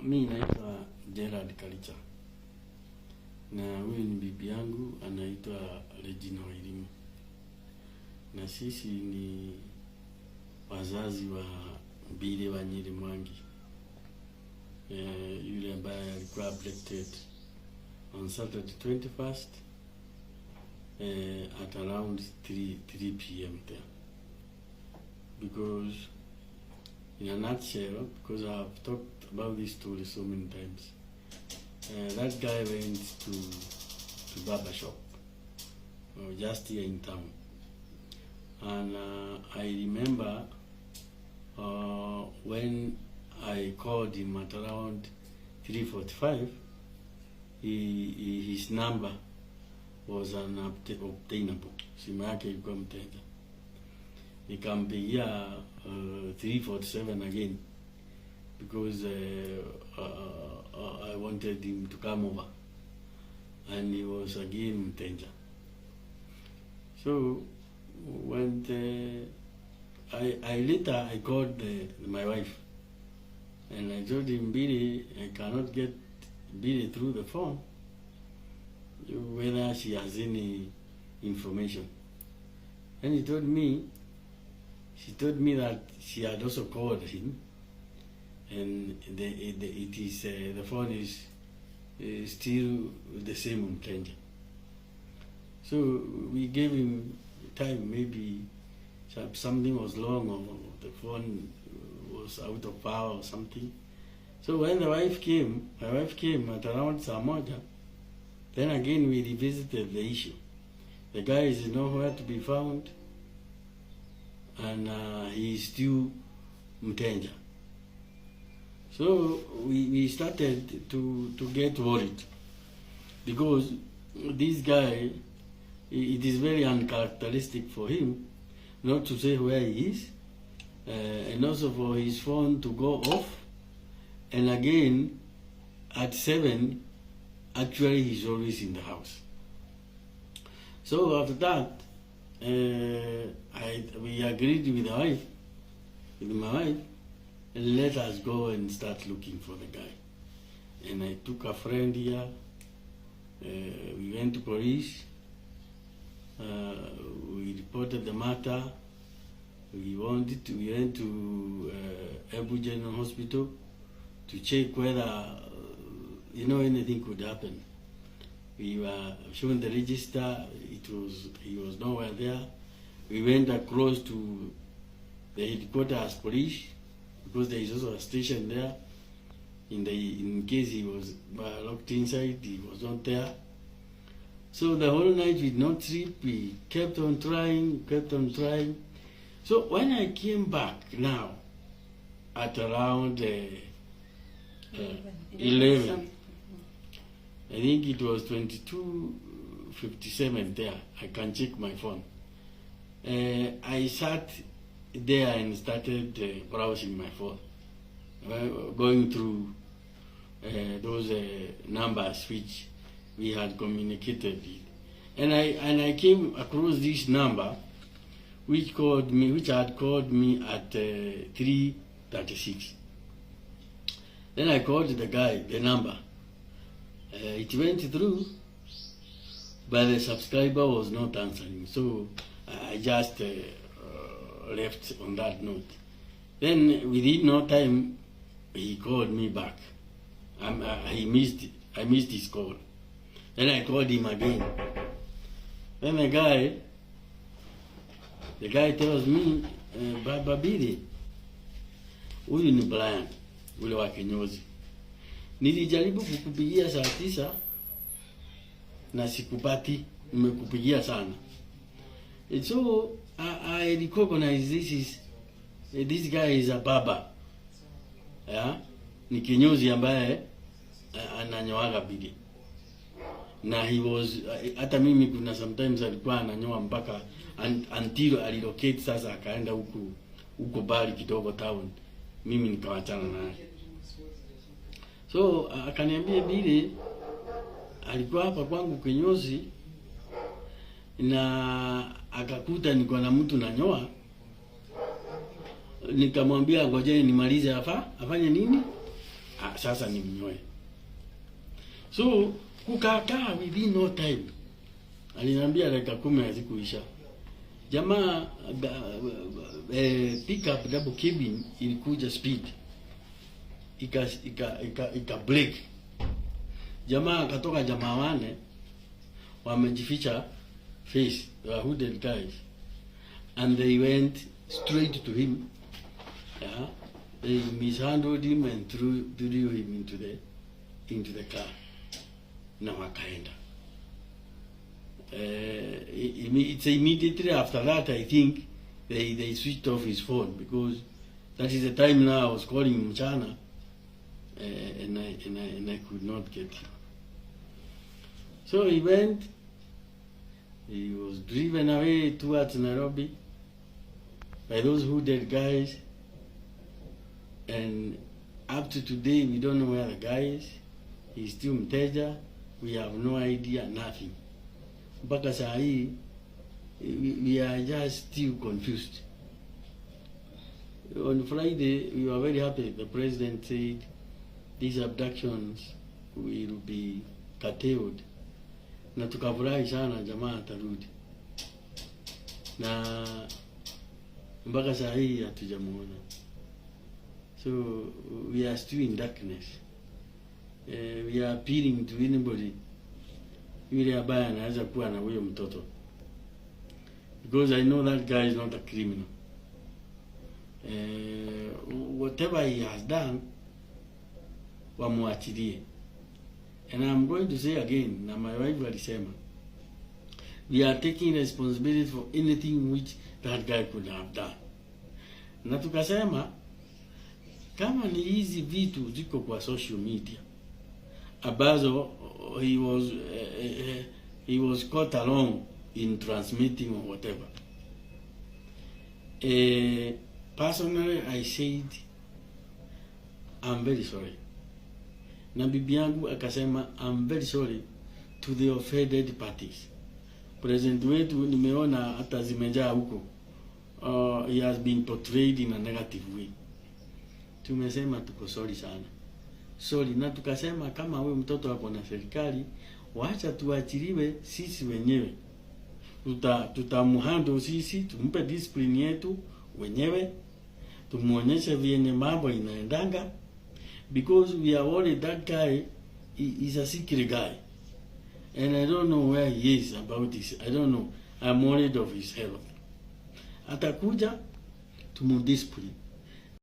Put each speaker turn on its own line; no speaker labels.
Mi naitwa Gerald Kalicha na huyu ni bibi yangu anaitwa Regina Wairimu, na sisi ni wazazi wa Bile Wanyiri Mwangi, yule ambaye alikuwa abducted on Saturday 21st at around 3 p.m. there. Because in a nutshell, because I have talked about this story so many times, that guy went to barber shop just here in town, and I remember when I called him at around 3:45, his number was unobtainable. Simu yake ilikuwa mteja. Nikampigia 3:47 again because I wanted him to come over, and he was again mteja. So when I called my wife, and I told him, Billy, I cannot get Billy through the phone, whether she has any information. And she told me that she had also called him, and the phone is still the same mteja. So we gave him time, maybe something was wrong or the phone was out of power or something. So when my wife came at around saa moja, then again we revisited the issue. The guy is nowhere to be found, and he is still mteja. So we started to get worried, because this guy, it is very uncharacteristic for him not to say where he is, and also for his phone to go off, and again at 7, actually he's always in the house. So after that, we agreed with my wife, and let us go and start looking for the guy. And I took a friend here. We went to police. We reported the matter. We went to Abu General Hospital to check whether anything could happen. We were shown the register. He was nowhere there. We went across to the headquarters police, because there is also a station there. In case he was locked inside, he was not there. So the whole night we did not sleep. We kept on trying. So when I came back now at around 11, I think it was 22:57 there. I can check my phone. I sat there and started browsing my phone, going through those numbers which we had communicated with. And I came across this number which had called me at 3:36. Then I called the guy, the number. It went through, but the subscriber was not answering. So I just left on that note. Then within no time, he called me back. I missed his call. Then I called him again. Then the guy tells me, Baba Billy, huyu ni Brian, ule wa kinyozi. Nilijaribu kukupigia saa 9 na sikupati, nimekupigia sana. And so I recognize this guy is a barber. Yeah? Ni kinyozi ambaye ananyoaga Billy. Na he was, hata mimi kuna sometimes alikuwa ananyoa mpaka until alilocate, sasa akaenda huko bali kidogo town. Mimi nikawachana naye. So akaniambia Billy alikuwa hapa kwangu kinyozi, na akakuta niko na mtu nanyoa. Nikamwambia ngojeni nimalize afanye nini? sasa ni mnyoe. So kukakaa within no time, aliniambia dakika 10 hazikuisha, jamaa pick up double cabin ilikuja speed, ika break. Jamaa akatoka, jamaa wane wamejificha face, the hooded guys, and they went straight to him. Yeah, they mishandled him and threw him into the car. Na wakaenda. It's immediately after that, I think they switched off his phone, because that is the time now I was calling mchana, and I could not get him. So he went. He was driven away towards Nairobi by those hooded guys, and up to today we don't know where the guy is. He's still Mteja. We have no idea, nothing. Mpaka saa hii we are just still confused. On Friday we were very happy. The president said these abductions will be curtailed, na tukafurahi sana, jamaa atarudi, na mpaka saa hii hatujamuona. So we are still in darkness. We are appealing to anybody yule ambaye anaweza kuwa na huyo mtoto, because I know that guy is not a criminal. Whatever he has done, wamwachilie. And I'm going to say again, na my wife alisema, we are taking responsibility for anything which that guy could have done. Na tukasema kama ni hizi vitu ziko kwa social media abazo he was caught along in transmitting or whatever. Personally, I said I'm very sorry. Na bibi yangu akasema I'm very sorry to the offended parties. President wetu nimeona hata zimejaa huko. He has been portrayed in a negative way. Tumesema tuko sorry sana. Sorry, na tukasema kama wewe mtoto wako na serikali, waacha tuachiliwe sisi wenyewe. Tutamhandle sisi, tumpe discipline yetu wenyewe, tumuonyeshe vyenye mambo inaendanga, because we are worried that guy is a sick guy. And I don't know where he is about this. I don't know. I'm worried of his health. Atakuja tumudiscipline.